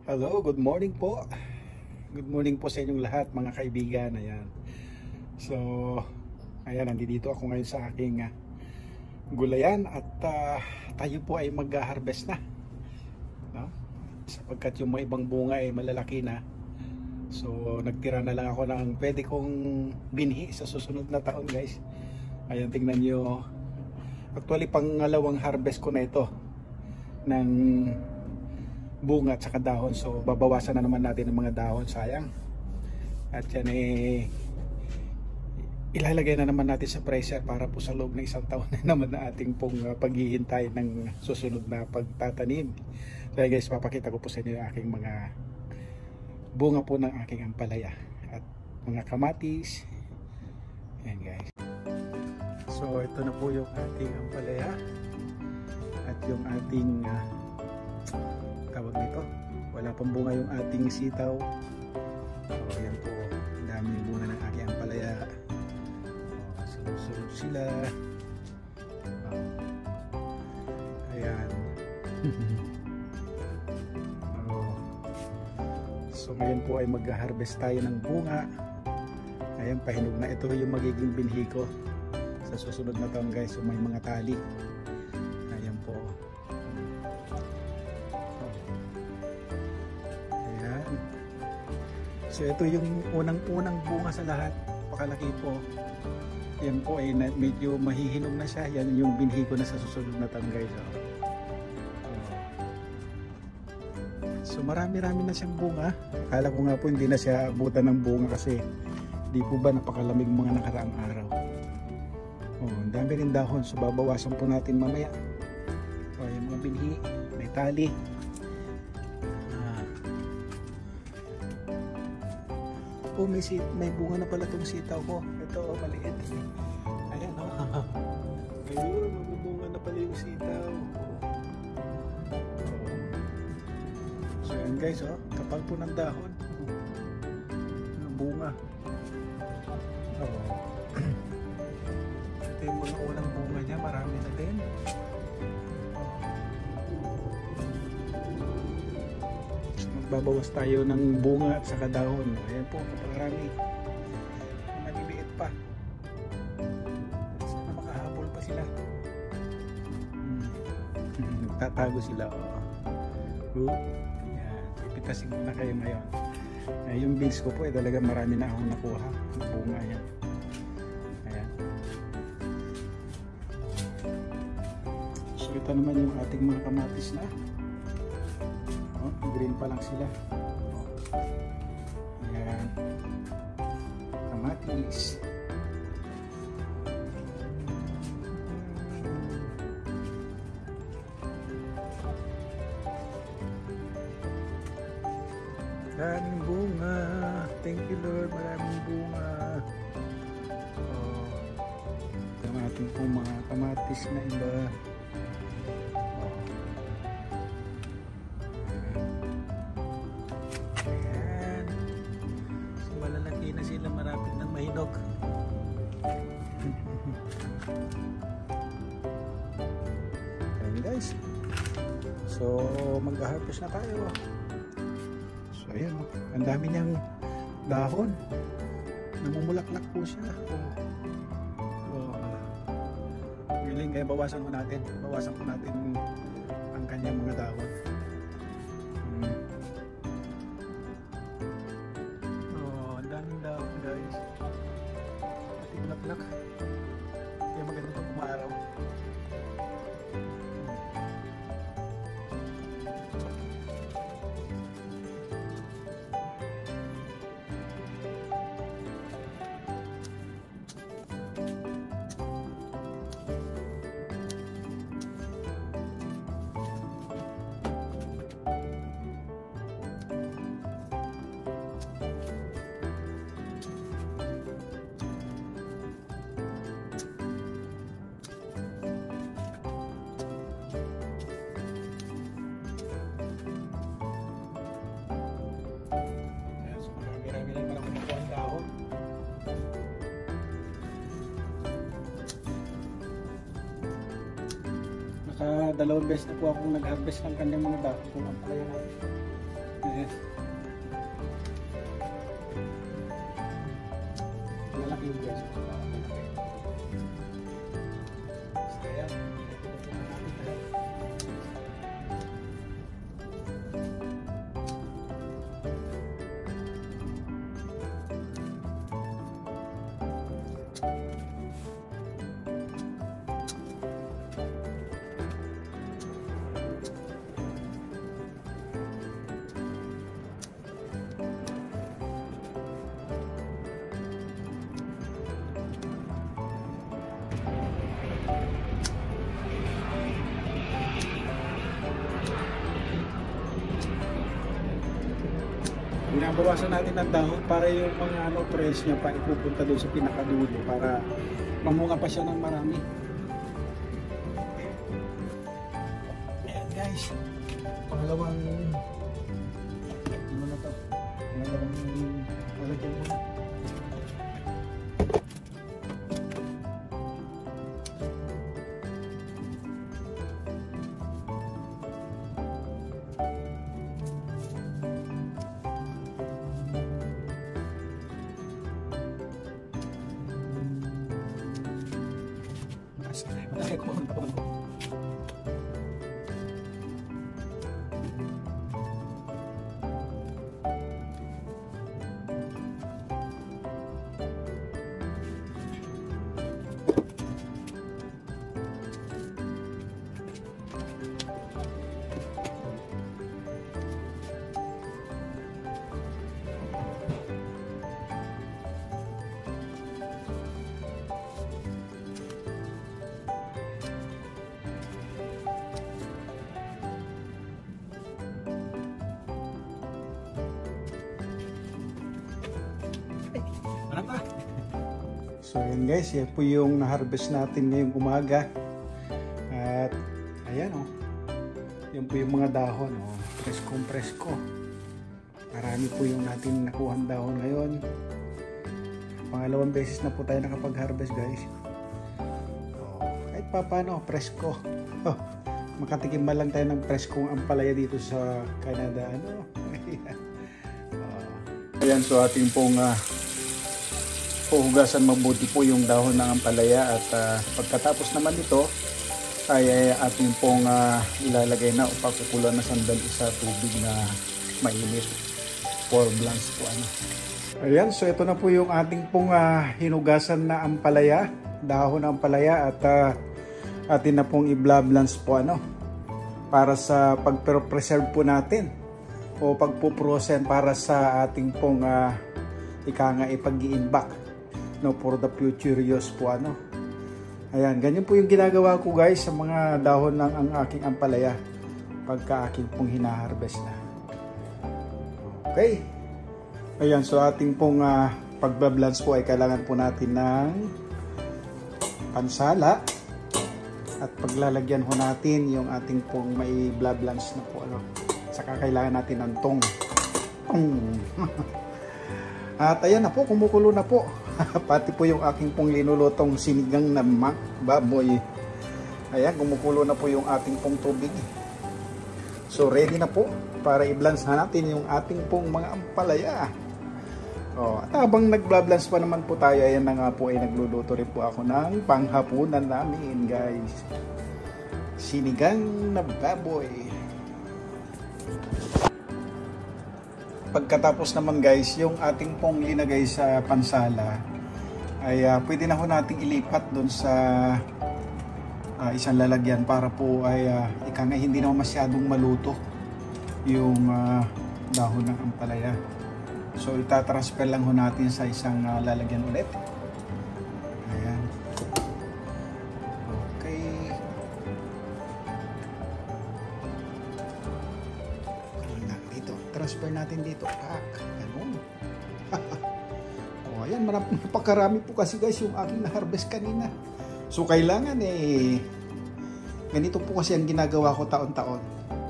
Hello, good morning po. Good morning po sa inyong lahat mga kaibigan. Ayan. So, ayan, nandito ako ngayon sa aking gulayan at tayo po ay mag-harvest na. No? Sapagkat yung mga ibang bunga ay malalaki na. So, nagtira na lang ako ng pwede kong binhi sa susunod na taon, guys. Ayan, tingnan nyo. Actually, pangalawang harvest ko na ito ng bunga at saka dahon. So babawasan na naman natin ng mga dahon, sayang. At yan ilalagay na naman natin sa freezer para po sa loob ng isang taon na naman na ating pong paghihintay ng susunod na pagtatanim. So guys, papakita ko po sa inyo yung aking mga bunga po ng aking ampalaya at mga kamatis. Ayan guys. So ito na po yung ating ampalaya at yung ating tawag nito, wala pang bunga yung ating sitaw. So ayan po, daming bunga ng aking ampalaya. Sunod-sunod sila. Ayan. So ngayon po ay mag-harvest tayo ng bunga. Ayan, pahinog na. Ito yung magiging binhi ko sa susunod na taon guys. So may mga tali. Ayan po. So ito yung unang-unang bunga sa lahat, pakalaki po. Yan po ay medyo mahihinog na siya. Yan yung binhi ko na sa susunod na taon guys. So marami-rami na siyang bunga. Akala ko nga po hindi na siya abutan ng bunga kasi di po ba napakalamig mga nakaraang araw. Ang dami rin dahon, so babawasan po natin mamaya. Yung mga binhi, may tali. Oh, may bunga na pala itong sitaw ko. Ito, maliit. Ayan, oh. Ayun, may bunga na pala yung sitaw. So, ayan guys, oh. Kapal po ng dahon. Ng bunga. Ito yung mga unang bunga niya. Marami na din. Babawas tayo ng bunga at saka dahon. Ayan po, napakarami. Maliliit pa. Sana makahabol pa sila. Nagtatago sila. Ayan, pipitasin ko na kayo ngayon. Yung beans ko po, talaga marami na akong nakuha. Bunga yan. Ayan. So ito naman yung ating mga kamatis na. Green pa lang sila. Ayan. Kamatis. Maraming bunga. Thank you Lord. Maraming bunga. Ito ating pong mga kamatis na iba. Marapit na mahinog. Ayan guys. So mag-harvest na tayo. So ayan, ang dami niyang dahon. Namumulaklak po siya. Willing kaya bawasan ko natin. Bawasan ko natin ang kanyang mga dahon. Guys, ating laklak kaya maganda itong umaraw. Dalawang beses na po akong nag-harvest ng kanyang mga dahon kung ang palaya natin. Ayan. Malaki yung guys. Ayan. Binabawasan natin ng dahon para yung mga press niya pa ipupunta doon sa pinakadulo para mamunga pa siya ng marami. Ayan guys, pangalawang ano na to? Pangalawang lalagyan mo. So yan guys, yan po yung na-harvest natin ngayong umaga. At ayan o, yan po yung mga dahon o, presko. Marami po yung natin nakuhang dahon ngayon. Pangalawang beses na po tayo nakapag-harvest guys. So, kahit pa paano, presko. Makatikim lang tayo ng preskong ampalaya dito sa Canada. Ayan, so ating pong hugasan mabuti po yung dahon ng ampalaya at pagkatapos naman nito ay ating pong ilalagay na o pakukulan na sandali sa tubig na mainit for blanch po ano. Ayan, so ito na po yung ating pong hinugasan na ampalaya, dahon ng ampalaya at atin na pong i-blanch po ano para sa pag-preserve po natin o pagpo-frozen para sa ating pong ipag-i-imbak no, for the future use po ano. Ayan, ganyan po yung ginagawa ko guys sa mga dahon ng ang aking ampalaya pagka aking pong hinaharvest na. Okay. Ayan, so ating pong pagbablance po ay kailangan po natin ng pansala at paglalagyan ho natin yung ating pong may blablance na po ano. Saka kailangan natin ng tong. At ayan na po, kumukulo na po. Pati po yung aking pong linulutong sinigang na baboy. Ayan, kumukulo na po yung ating pong tubig. So ready na po para i-blanch na natin yung ating pong mga ampalaya. At habang nag-blanch pa naman po tayo, ayan na nga po ay nagluluto rin po ako ng panghapunan namin guys. Sinigang na baboy. Pagkatapos naman guys, yung ating pong linagay sa pansala ay pwede na ho nating ilipat doon sa isang lalagyan para po ay hindi na masyadong maluto yung dahon ng ampalaya. So itatransfer lang ho natin sa isang lalagyan ulit. Ayan. Okay. Dito. Transfer natin dito. Ganun. Ayan, napakarami po kasi guys yung aking na-harvest kanina. So kailangan ganito po kasi ang ginagawa ko taon-taon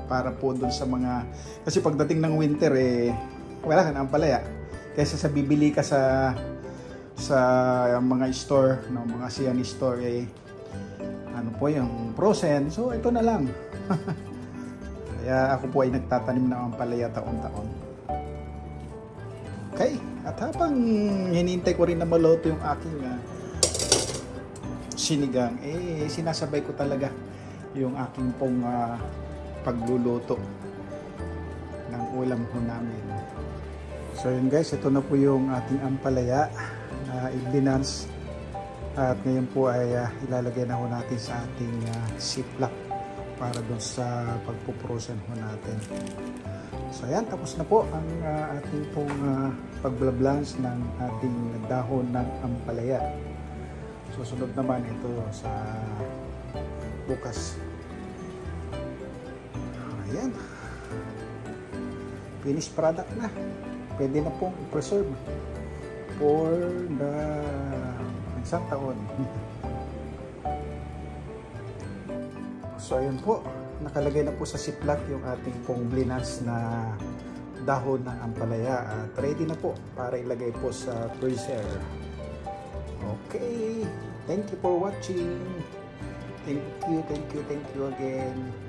para po doon sa mga, kasi pagdating ng winter wala ka na ampalaya. Kaysa sa bibili ka sa mga store, no, mga ASEAN store ano po yung frozen. So ito na lang. Kaya ako po ay nagtatanim ng ampalaya taon-taon. Okay, at habang hinintay ko rin na maluto yung aking sinigang, sinasabay ko talaga yung aking pong pagluluto ng ulam ho namin. So yun guys, ito na po yung ating ampalaya na ibinans. At ngayon po ay ilalagay na ho natin sa ating ziplock para doon sa pagpuprosen ho natin. So ayan, tapos na po ang ating pong pagblablanch ng ating dahon ng ampalaya. Susunod naman ito sa bukas. Ayan. Finished product na. Pwede na pong i-preserve for the isang taon. So ayun po, nakalagay na po sa ziplock yung ating pong blinas na dahon ng ampalaya at ready na po para ilagay po sa freezer. Okay, thank you for watching. Thank you again.